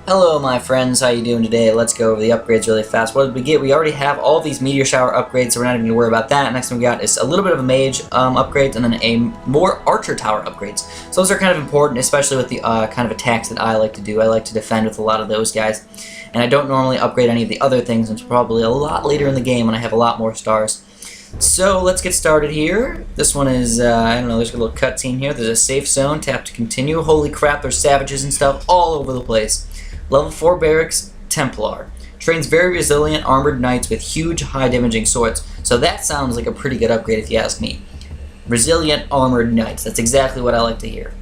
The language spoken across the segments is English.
Hello my friends, how you doing today? Let's go over the upgrades really fast. What did we get? We already have all these meteor shower upgrades, so we're not even going to worry about that. Next thing we got is a little bit of a mage upgrades and then a more archer tower upgrades. So those are kind of important, especially with the kind of attacks that I like to do. I like to defend with a lot of those guys. And I don't normally upgrade any of the other things until probably a lot later in the game when I have a lot more stars. So let's get started here. This one is, I don't know, there's a little cutscene here. There's a safe zone, tap to continue. Holy crap, there's savages and stuff all over the place. Level 4 barracks, Templar. Trains very resilient armored knights with huge high damaging swords. So that sounds like a pretty good upgrade if you ask me. Resilient armored knights, that's exactly what I like to hear.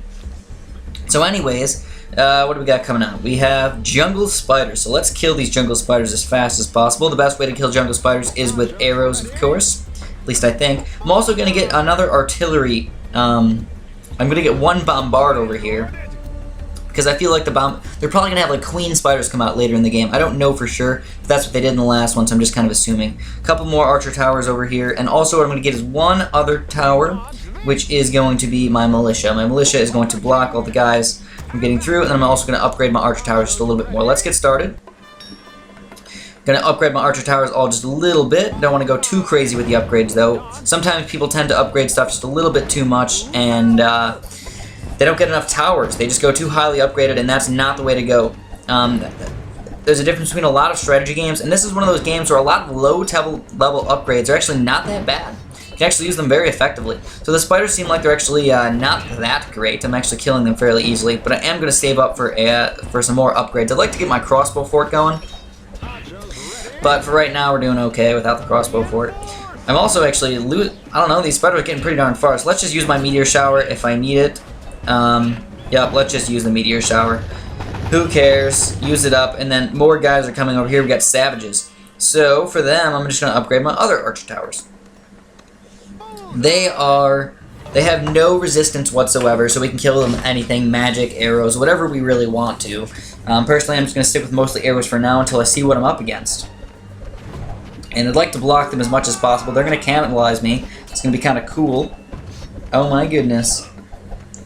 So anyways, what do we got coming out? We have jungle spiders. So let's kill these jungle spiders as fast as possible. The best way to kill jungle spiders is with arrows, of course. At least I think. I'm also going to get another artillery. I'm going to get one bombard over here. Because I feel like they're probably going to have like queen spiders come out later in the game. I don't know for sure, but that's what they did in the last one, so I'm just kind of assuming. A couple more archer towers over here, and also what I'm going to get is one other tower, which is going to be my militia. My militia is going to block all the guys from getting through, and then I'm also going to upgrade my archer towers just a little bit more. Let's get started. Going to upgrade my archer towers all just a little bit. Don't want to go too crazy with the upgrades though. Sometimes people tend to upgrade stuff just a little bit too much, and they don't get enough towers. They just go too highly upgraded, and that's not the way to go. There's a difference between a lot of strategy games, and this is one of those games where a lot of low level upgrades are actually not that bad. You can actually use them very effectively. So the spiders seem like they're actually not that great. I'm actually killing them fairly easily, but I am going to save up for some more upgrades. I'd like to get my crossbow fort going, but for right now we're doing okay without the crossbow fort. I'm also actually I don't know, these spiders are getting pretty darn far, so let's just use my meteor shower if I need it. Yep, let's just use the meteor shower. Who cares? Use it up, and then more guys are coming over here. We got savages. So for them, I'm just going to upgrade my other archer towers. They have no resistance whatsoever, so we can kill them with anything, magic, arrows, whatever we really want to. Personally, I'm just going to stick with mostly arrows for now until I see what I'm up against. And I'd like to block them as much as possible. They're going to cannibalize me. It's going to be kind of cool. Oh my goodness.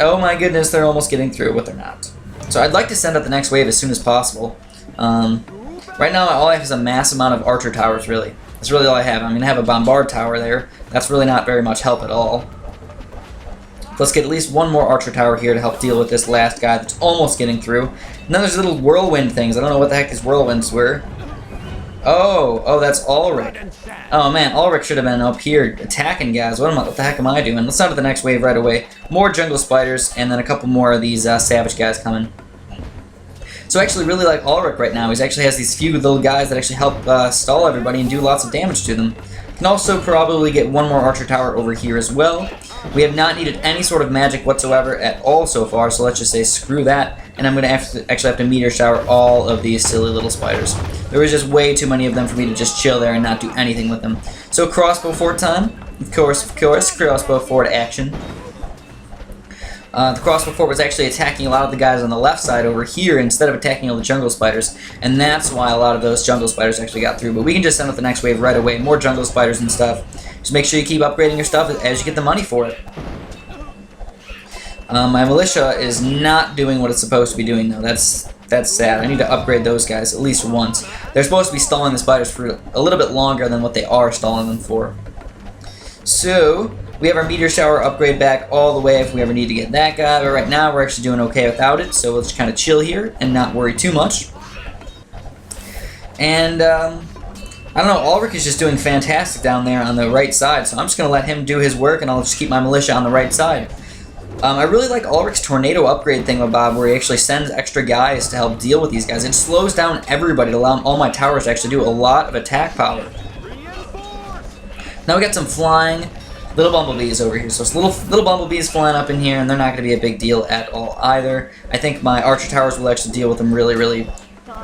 Oh my goodness, they're almost getting through, but they're not. So I'd like to send out the next wave as soon as possible. Right now, all I have is a mass amount of archer towers, really. That's really all I have. I'm going to have a bombard tower there. That's really not very much help at all. Let's get at least one more archer tower here to help deal with this last guy that's almost getting through. And then there's little whirlwind things. I don't know what the heck these whirlwinds were. Oh, that's Ulrich. Oh man, Ulrich should have been up here attacking guys. What the heck am I doing? Let's start with the next wave right away. More jungle spiders, and then a couple more of these savage guys coming. So I actually really like Ulrich right now. He actually has these few little guys that actually help stall everybody and do lots of damage to them. Can also probably get one more archer tower over here as well. We have not needed any sort of magic whatsoever at all so far, so let's just say screw that, and I'm going to actually have to meteor shower all of these silly little spiders. There was just way too many of them for me to just chill there and not do anything with them. So crossbow fort time. Of course, crossbow fort action. The crossbow fort was actually attacking a lot of the guys on the left side over here instead of attacking all the jungle spiders, and that's why a lot of those jungle spiders actually got through. But we can just send out the next wave right away. More jungle spiders and stuff. Just make sure you keep upgrading your stuff as you get the money for it. My militia is not doing what it's supposed to be doing, though. That's sad. I need to upgrade those guys at least once. They're supposed to be stalling the spiders for a little bit longer than what they are stalling them for. So we have our meteor shower upgrade back all the way if we ever need to get that guy, but right now we're actually doing okay without it, so let's kind of chill here and not worry too much. And I don't know, Ulrich is just doing fantastic down there on the right side, so I'm just going to let him do his work and I'll just keep my militia on the right side. I really like Ulrich's tornado upgrade thingamabob where he actually sends extra guys to help deal with these guys. It slows down everybody to allow all my towers to actually do a lot of attack power. Now we got some flying little bumblebees over here. So it's little bumblebees flying up in here, and they're not going to be a big deal at all either. I think my archer towers will actually deal with them really, really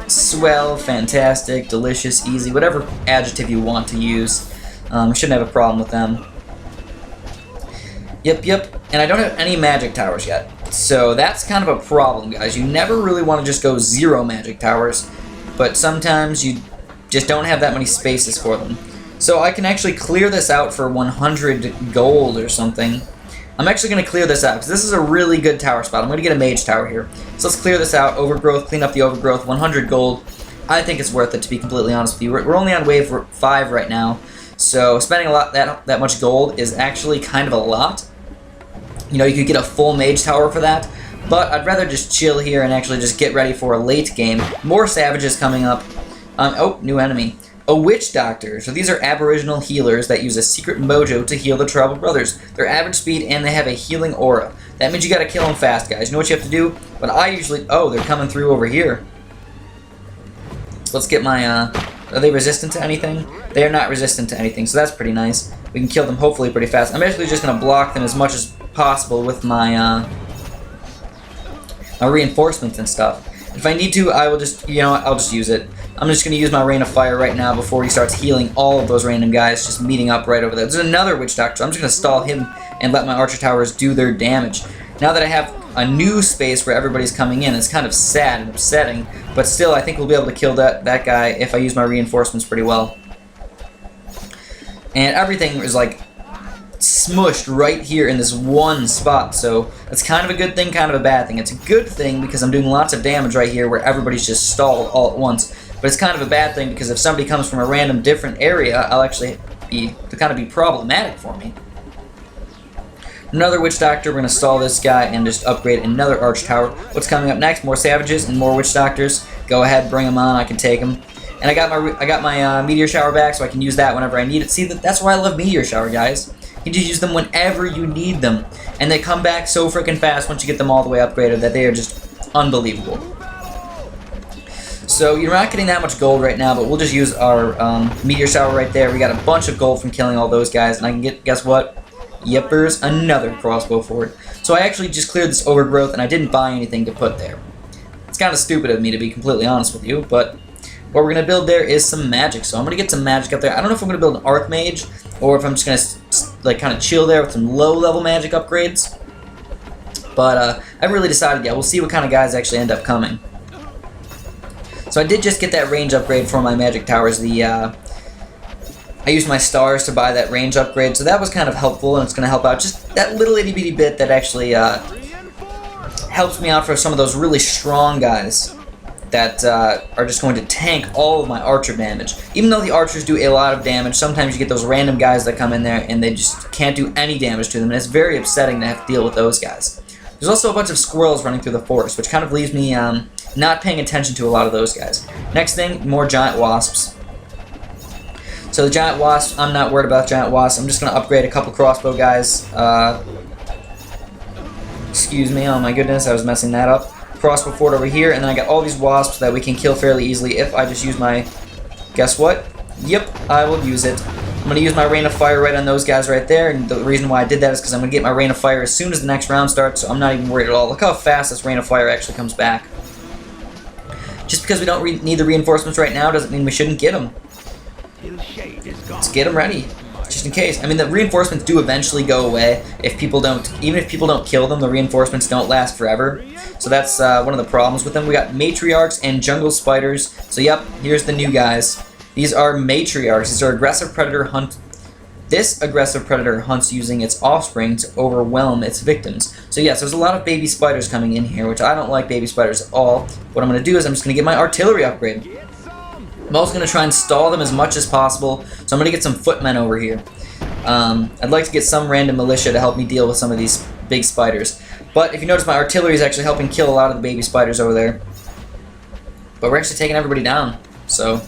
swell, fantastic, delicious, easy, whatever adjective you want to use. Shouldn't have a problem with them. Yep. And I don't have any magic towers yet. So that's kind of a problem, guys. You never really want to just go 0 magic towers, but sometimes you just don't have that many spaces for them. So I can actually clear this out for 100 gold or something, I'm actually going to clear this out, because this is a really good tower spot. I'm going to get a mage tower here. So let's clear this out. Overgrowth, clean up the overgrowth, 100 gold. I think it's worth it, to be completely honest with you. We're only on wave 5 right now, so spending that much gold is actually kind of a lot. You know, you could get a full mage tower for that, but I'd rather just chill here and actually just get ready for a late game. More savages coming up. Oh, new enemy. A witch doctor. So these are Aboriginal healers that use a secret mojo to heal the tribal brothers. They're average speed and they have a healing aura. That means you gotta kill them fast, guys. You know what you have to do? But I usually... Oh, they're coming through over here. Let's get my, are they resistant to anything? They are not resistant to anything, so that's pretty nice. We can kill them hopefully pretty fast. I'm actually just going to block them as much as possible with my, my reinforcements and stuff. If I need to, I will just, you know, I'll just use it. I'm just going to use my Rain of Fire right now before he starts healing all of those random guys just meeting up right over there. There's another Witch Doctor, so I'm just going to stall him and let my Archer Towers do their damage. Now that I have a new space where everybody's coming in, it's kind of sad and upsetting, but still I think we'll be able to kill that guy if I use my reinforcements pretty well. And everything is like smushed right here in this one spot, so that's kind of a good thing, kind of a bad thing. It's a good thing because I'm doing lots of damage right here where everybody's just stalled all at once, but it's kind of a bad thing because if somebody comes from a random different area, I'll actually be problematic for me. Another Witch Doctor, we're going to stall this guy and just upgrade another Arch Tower. What's coming up next? More Savages and more Witch Doctors. Go ahead, bring them on, I can take them. And I got my Meteor Shower back, so I can use that whenever I need it. See, that's why I love Meteor Shower, guys. You just use them whenever you need them. And they come back so freaking fast once you get them all the way upgraded that they are just unbelievable. So you're not getting that much gold right now, but we'll just use our Meteor Shower right there. We got a bunch of gold from killing all those guys, and I can get, guess what? Yepers, another crossbow for it. So I actually just cleared this overgrowth and I didn't buy anything to put there. It's kind of stupid of me, to be completely honest with you, but what we're going to build there is some magic. So I'm going to get some magic up there. I don't know if I'm going to build an Archmage or if I'm just going to like kind of chill there with some low-level magic upgrades. But I haven't really decided yet. We'll see what kind of guys actually end up coming. So I did just get that range upgrade for my magic towers. I used my stars to buy that range upgrade, so that was kind of helpful, and it's going to help out just that little itty-bitty bit that actually helps me out for some of those really strong guys that are just going to tank all of my archer damage. Even though the archers do a lot of damage, sometimes you get those random guys that come in there and they just can't do any damage to them, and it's very upsetting to have to deal with those guys. There's also a bunch of squirrels running through the forest, which kind of leaves me not paying attention to a lot of those guys. Next thing, more giant wasps. So the giant wasps, I'm not worried about giant wasps. I'm just going to upgrade a couple crossbow guys. Excuse me, oh my goodness, I was messing that up. Crossbow fort over here, and then I got all these wasps that we can kill fairly easily if I just use my... Guess what? Yep, I will use it. I'm going to use my Rain of Fire right on those guys right there, and the reason why I did that is because I'm going to get my Rain of Fire as soon as the next round starts, so I'm not even worried at all. Look how fast this Rain of Fire actually comes back. Just because we don't need the reinforcements right now doesn't mean we shouldn't get them. Let's get them ready, just in case. I mean, the reinforcements do eventually go away if people don't, even if people don't kill them, the reinforcements don't last forever. So that's one of the problems with them. We got matriarchs and jungle spiders. So yep, here's the new guys. These are matriarchs. These are aggressive predator hunt. This aggressive predator hunts using its offspring to overwhelm its victims. So yes, there's a lot of baby spiders coming in here, which I don't like baby spiders at all. What I'm going to do is I'm just going to get my artillery upgrade. I'm also going to try and stall them as much as possible, so I'm going to get some footmen over here. I'd like to get some random militia to help me deal with some of these big spiders. But if you notice, my artillery is actually helping kill a lot of the baby spiders over there. But we're actually taking everybody down, so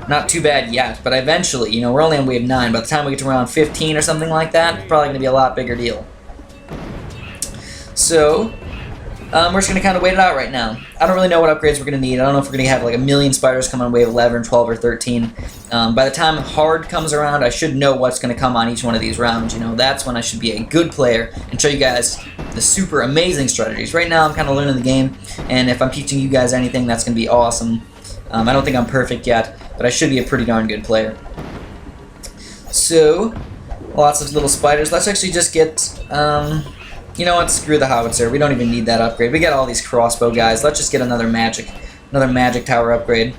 not too bad yet. But eventually, you know, we're only on wave 9. By the time we get to around 15 or something like that, it's probably going to be a lot bigger deal. So we're just going to kind of wait it out right now. I don't really know what upgrades we're going to need. I don't know if we're going to have like 1,000,000 spiders come on wave 11, 12, or 13. By the time hard comes around, I should know what's going to come on each one of these rounds. You know, that's when I should be a good player and show you guys the super amazing strategies. Right now, I'm kind of learning the game, and if I'm teaching you guys anything, that's going to be awesome. I don't think I'm perfect yet, but I should be a pretty darn good player. So, lots of little spiders. Let's actually just get... you know what? Screw the howitzer. We don't even need that upgrade. We got all these crossbow guys. Let's just get another magic tower upgrade.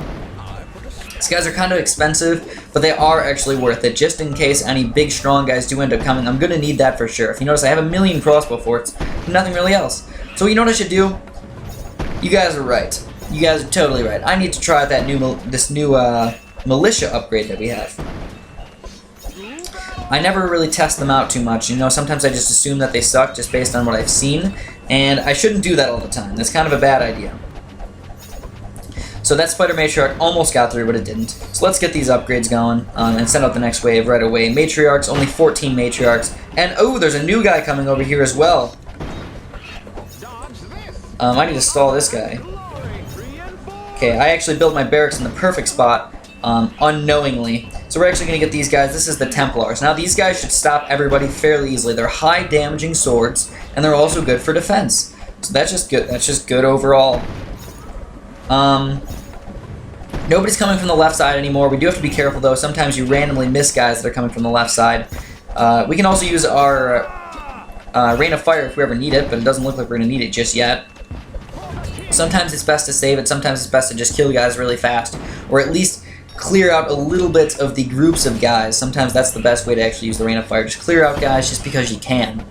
These guys are kind of expensive, but they are actually worth it. Just in case any big, strong guys do end up coming, I'm going to need that for sure. If you notice, I have a million crossbow forts, nothing really else. So you know what I should do? You guys are right. You guys are totally right. I need to try out that this new militia upgrade that we have. I never really test them out too much. You know, sometimes I just assume that they suck just based on what I've seen, and I shouldn't do that all the time. That's kind of a bad idea. So that Spider Matriarch almost got through, but it didn't. So let's get these upgrades going and send out the next wave right away. Matriarchs, only 14 Matriarchs. And, oh, there's a new guy coming over here as well. I need to stall this guy. Okay, I actually built my barracks in the perfect spot, unknowingly. So we're actually going to get these guys. This is the Templars. Now, these guys should stop everybody fairly easily. They're high damaging swords, and they're also good for defense. So that's just good. That's just good overall. Nobody's coming from the left side anymore. We do have to be careful, though. Sometimes you randomly miss guys that are coming from the left side. We can also use our Rain of Fire if we ever need it, but it doesn't look like we're going to need it just yet. Sometimes it's best to save it. Sometimes it's best to just kill guys really fast, or at least clear out a little bit of the groups of guys. Sometimes that's the best way to actually use the Rain of Fire. Just clear out guys just because you can.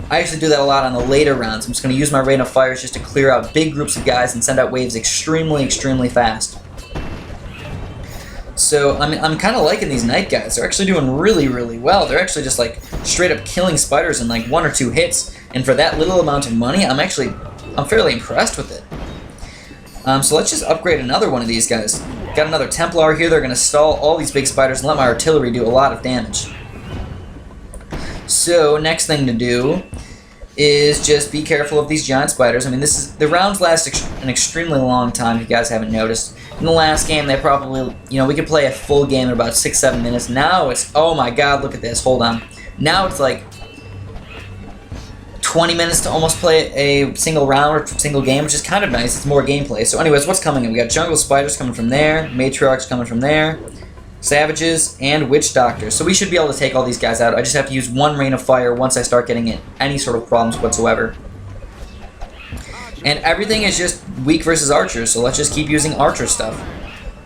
I actually do that a lot on the later rounds. I'm just going to use my Rain of Fires just to clear out big groups of guys and send out waves extremely, extremely fast. So, I'm kind of liking these Knight guys. They're actually doing really, really well. They're actually just, like, straight up killing spiders in, like, 1 or 2 hits. And for that little amount of money, I'm fairly impressed with it. So let's just upgrade another one of these guys. Got another Templar here. They're going to stall all these big spiders and let my artillery do a lot of damage. So, next thing to do is just be careful of these giant spiders. I mean, the rounds last an extremely long time, if you guys haven't noticed. In the last game, they probably, you know, we could play a full game in about 6-7 minutes. Now it's, oh my god, look at this, hold on. Now it's like 20 minutes to almost play a single round or single game, which is kind of nice. It's more gameplay. So anyways, what's coming in? We got jungle spiders coming from there, matriarchs coming from there, savages, and witch doctors. So we should be able to take all these guys out. I just have to use one Rain of Fire once I start getting in any sort of problems whatsoever. And everything is just weak versus archers, so let's just keep using archer stuff.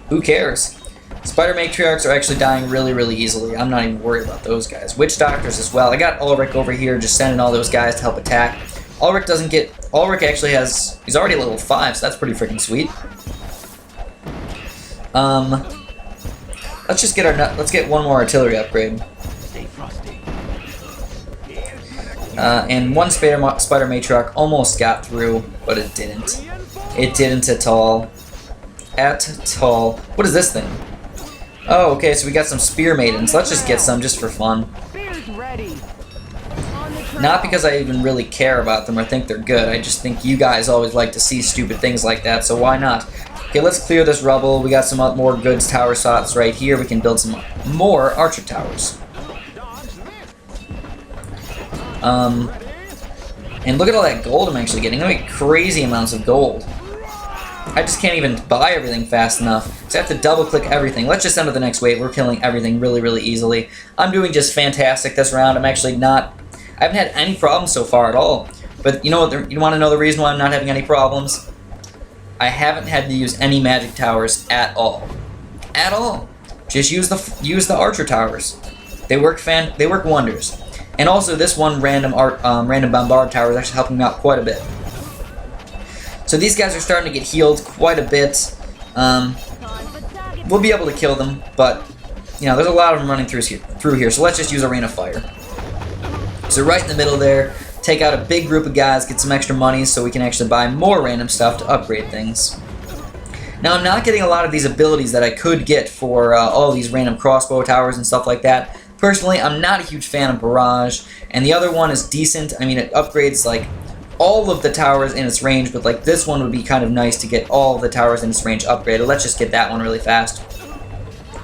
Who cares? Spider matriarchs are actually dying really, really easily. I'm not even worried about those guys. Witch doctors as well. I got Ulrich over here just sending all those guys to help attack. Ulrich actually has, he's already level 5, so that's pretty freaking sweet. Let's just get let's get one more artillery upgrade. And one Spider Matriarch almost got through, but it didn't. It didn't at all. At all. What is this thing? Oh, okay, so we got some Spear Maidens. Let's just get some just for fun. Not because I even really care about them or think they're good. I just think you guys always like to see stupid things like that, so why not? Okay, let's clear this rubble. We got some more goods tower slots right here. We can build some more archer towers. And look at all that gold I'm actually getting. I'm getting crazy amounts of gold. I just can't even buy everything fast enough. So I have to double click everything. Let's just enter the next wave. We're killing everything really, really easily. I'm doing just fantastic this round. I'm actually not... I haven't had any problems so far at all. But you know what? You want to know the reason why I'm not having any problems? I haven't had to use any magic towers at all. At all. Just use the archer towers. They work wonders. And also this one random bombard tower is actually helping me out quite a bit. So these guys are starting to get healed quite a bit. We'll be able to kill them, but you know, there's a lot of them running through here. So let's just use a Rain of Fire. So right in the middle there, take out a big group of guys, get some extra money so we can actually buy more random stuff to upgrade things. Now I'm not getting a lot of these abilities that I could get for all these random crossbow towers and stuff like that. Personally, I'm not a huge fan of Barrage, and the other one is decent. I mean, it upgrades like all of the towers in its range, but like this one would be kind of nice to get all of the towers in its range upgraded. Let's just get that one really fast.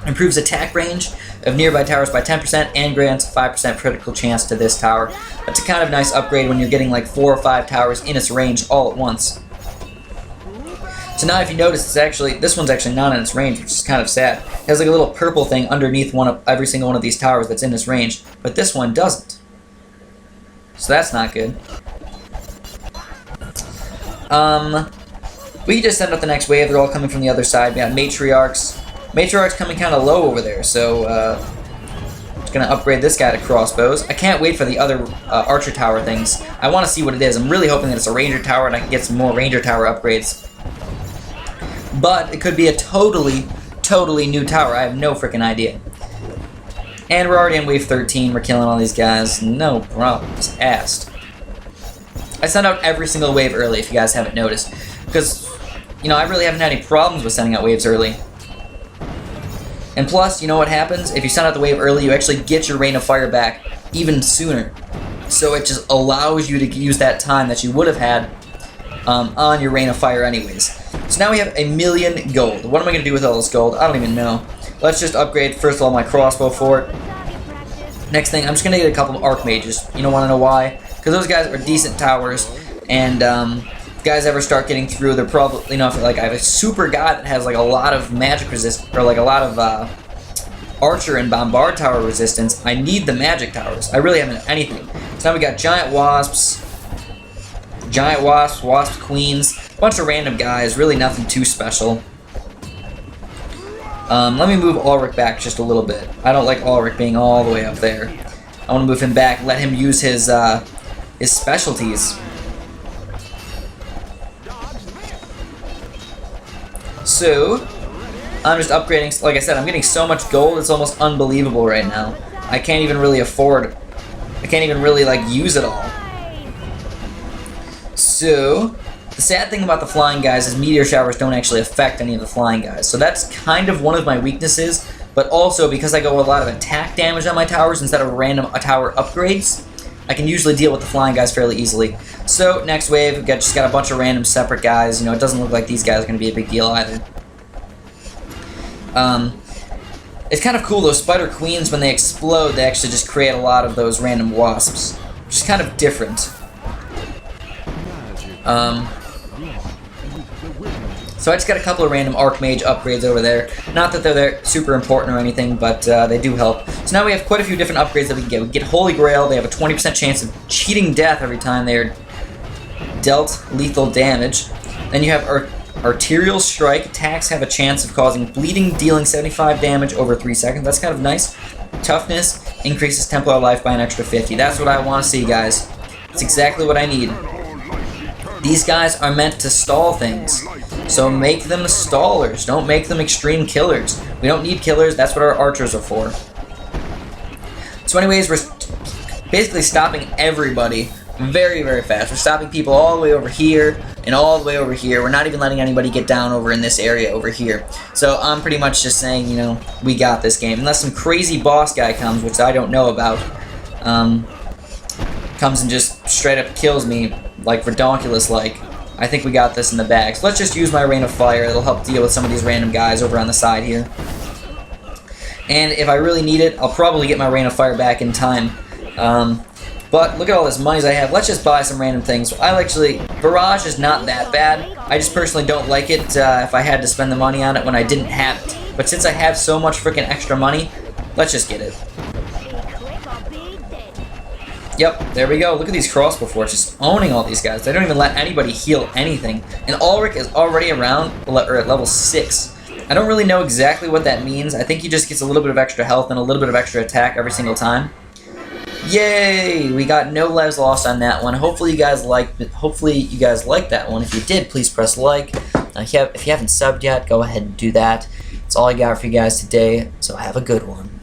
Improves attack range of nearby towers by 10% and grants 5% critical chance to this tower. That's a kind of nice upgrade when you're getting like 4 or 5 towers in its range all at once. So now if you notice, this one's actually not in its range, which is kind of sad. It has like a little purple thing underneath every single one of these towers that's in its range, but this one doesn't. So that's not good. We just send out the next wave. They're all coming from the other side. We got matriarchs. Matriarch's coming kind of low over there, so just gonna upgrade this guy to crossbows. I can't wait for the other archer tower things. I want to see what it is. I'm really hoping that it's a ranger tower and I can get some more ranger tower upgrades. But it could be a totally new tower. I have no freaking idea. And we're already in wave 13. We're killing all these guys. No problems asked. I send out every single wave early, if you guys haven't noticed. Because, you know, I really haven't had any problems with sending out waves early. And plus, you know what happens? If you send out the wave early, you actually get your Rain of Fire back even sooner. So it just allows you to use that time that you would have had on your Rain of Fire anyways. So now we have 1,000,000 gold. What am I going to do with all this gold? I don't even know. Let's just upgrade, first of all, my crossbow fort. Next thing, I'm just going to get a couple of archmages. You don't want to know why? Because those guys are decent towers, and if guys ever start getting through, they're probably, you know, if, like, I have a super guy that has like a lot of magic resist, or like a lot of archer and bombard tower resistance. I need the magic towers. I really haven't anything. So now we got giant wasps, wasp queens, a bunch of random guys. Really nothing too special. Let me move Ulrich back just a little bit. I don't like Ulrich being all the way up there. I want to move him back, let him use his specialties. So, I'm just upgrading. Like I said, I'm getting so much gold, it's almost unbelievable right now. I can't even really afford, I can't even really like use it all. So, the sad thing about the flying guys is meteor showers don't actually affect any of the flying guys. So that's kind of one of my weaknesses, but also because I go with a lot of attack damage on my towers instead of random tower upgrades, I can usually deal with the flying guys fairly easily. So next wave, we've just got a bunch of random separate guys. You know, it doesn't look like these guys are going to be a big deal either. It's kind of cool, those spider queens, when they explode, they actually just create a lot of those random wasps, which is kind of different. So I just got a couple of random Archmage upgrades over there. Not that they're super important or anything, but they do help. So now we have quite a few different upgrades that we can get. We get Holy Grail. They have a 20% chance of cheating death every time they are dealt lethal damage. Then you have Arterial Strike. Attacks have a chance of causing bleeding, dealing 75 damage over 3 seconds. That's kind of nice. Toughness increases Templar life by an extra 50. That's what I want to see, guys. That's exactly what I need. These guys are meant to stall things. So make them stallers. Don't make them extreme killers. We don't need killers. That's what our archers are for. So anyways, we're basically stopping everybody very, very fast. We're stopping people all the way over here and all the way over here. We're not even letting anybody get down over in this area over here. So I'm pretty much just saying, you know, we got this game. Unless some crazy boss guy comes, which I don't know about, comes and just straight up kills me, like Redonkulus-like. I think we got this in the bag. So let's just use my Rain of Fire. It'll help deal with some of these random guys over on the side here. And if I really need it, I'll probably get my Rain of Fire back in time. But look at all this monies I have. Let's just buy some random things. Barrage is not that bad. I just personally don't like it if I had to spend the money on it when I didn't have it. But since I have so much freaking extra money, let's just get it. Yep, there we go. Look at these crossbow forts just owning all these guys. They don't even let anybody heal anything. And Ulrich is already around, or at level 6. I don't really know exactly what that means. I think he just gets a little bit of extra health and a little bit of extra attack every single time. Yay! We got no lives lost on that one. Hopefully you guys liked that one. If you did, please press like. If you haven't subbed yet, go ahead and do that. That's all I got for you guys today, so have a good one.